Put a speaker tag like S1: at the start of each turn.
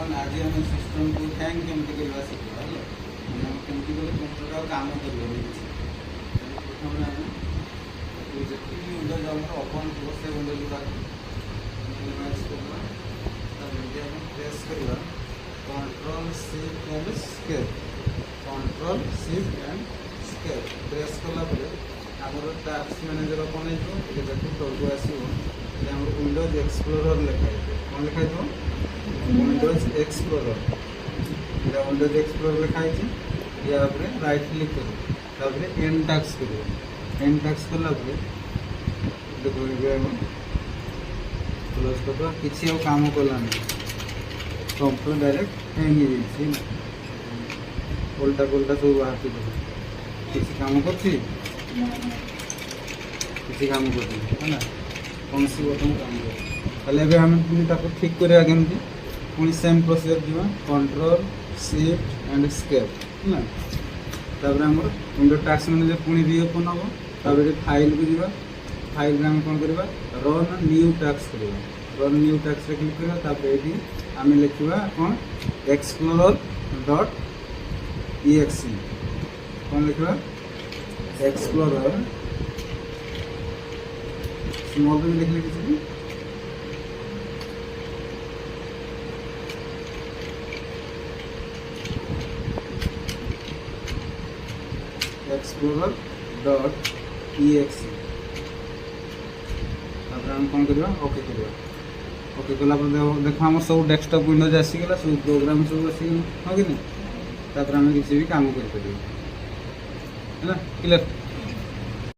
S1: ବର୍ତ୍ତମାନ ଆଜି ଆମେ ସିଷ୍ଟମକୁ ହ୍ୟାଙ୍ଗ କେମିତି କରିବା ଶିଖିବା ହେଲା। ମାନେ ଆମେ କେମିତି କଲେ କମ୍ପ୍ୟୁଟର ଆଉ କାମ କରିବନି କିଛି। ପ୍ରଥମେ ଆମେ ଯେତିକି ୱିଣ୍ଡୋଜ୍ ଆମର ଓପନ୍ ଥିବ ସେ ୱିଣ୍ଡୋଜ୍ ତାକୁ ମିନିମାଇଜ୍ କରିବା। ତାପରେ ଯଦି ଆମେ ପ୍ରେସ୍ କରିବା control shift and scape, control shift and scape press କଲା ପରେ ଆମର ଟାସ୍କ ମ୍ୟାନେଜର ଓପନ୍ ହେଇଯିବ। ଟିକେ ଦେଖୁ ତଳକୁ ଆସିବ ଯେ ଆମର ୱିଣ୍ଡୋଜ୍ ଏକ୍ସପ୍ଲୋରର୍ ଲେଖା ହେଇଥିବ। କ'ଣ ଲେଖା ହେଇଥିବ? Windows Explorer. ଏଇଟା ୱିଣ୍ଡୋଜ୍ ଏକ୍ସପ୍ଲୋରର୍ ଲେଖା ହେଇଛି। ୟା ଉପରେ ରାଇଟ୍ କ୍ଲିକ୍ କରିବ, ତାପରେ ଏଣ୍ଡ ଟାସ୍କ କରିବ। ଏଣ୍ଡ ଟାସ୍କ କଲା ପରେ ଦେଖ ଏବେ ଆମେ କ୍ଲୋଜ୍ କରିଦେବା। କିଛି ଆଉ କାମ କଲାନି, କମ୍ପ୍ୟୁଟର ଡାଇରେକ୍ଟ ହ୍ୟାଙ୍ଗ ହେଇଯାଇଛି। ଓଲଟା ପୋଲଟା ସବୁ ବାହାରୁଛି। କିଛି କାମ କରୁଛି, କିଛି କାମ କରୁଛି ହେଲା, କୌଣସି ବଟନ୍ କାମ କରୁଛି। ତାହେଲେ ଏବେ ଆମେ ପୁଣି ତାକୁ ଠିକ୍ କରିବା କେମିତି? ପୁଣି ସେମ୍ ପ୍ରୋସିଜର୍ ଯିବା, କଣ୍ଟ୍ରୋଲ ଶିଫ୍ଟ ଆଣ୍ଡ ସ୍କେପ୍ ହେଲା। ତାପରେ ଆମର ୱିଣ୍ଡୋ ଟାସ୍କ ମ୍ୟାନେଜର ପୁଣି ରିଓପନ୍ ହେବ। ତାପରେ ଫାଇଲକୁ ଯିବା, ଫାଇଲରେ ଆମେ କ'ଣ କରିବା? ରନ୍ ନ୍ୟୁ ଟାସ୍କ କରିବା। ରନ୍ ନ୍ୟୁ ଟାସ୍କରେ କ୍ଲିକ୍ କରିବା। ତାପରେ ଏଇଠି ଆମେ ଲେଖିବା କ'ଣ? Explorer dot exe। କ'ଣ ଲେଖିବା? ଏକ୍ସପ୍ଲୋରର୍ ସ୍ମଲ୍ ବି ଲେଖିଲେ କିଛି ବି एक्सप्लोरर डॉट exe। तापर हम कौन करवा? ओके करवा। ओके कला देख आम सब डेस्कटॉप विंडोज आसीगला, सब प्रोग्राम सब आसीगला, हाँ कि नहीं? तापर आम किसी भी काम कर क्लियर।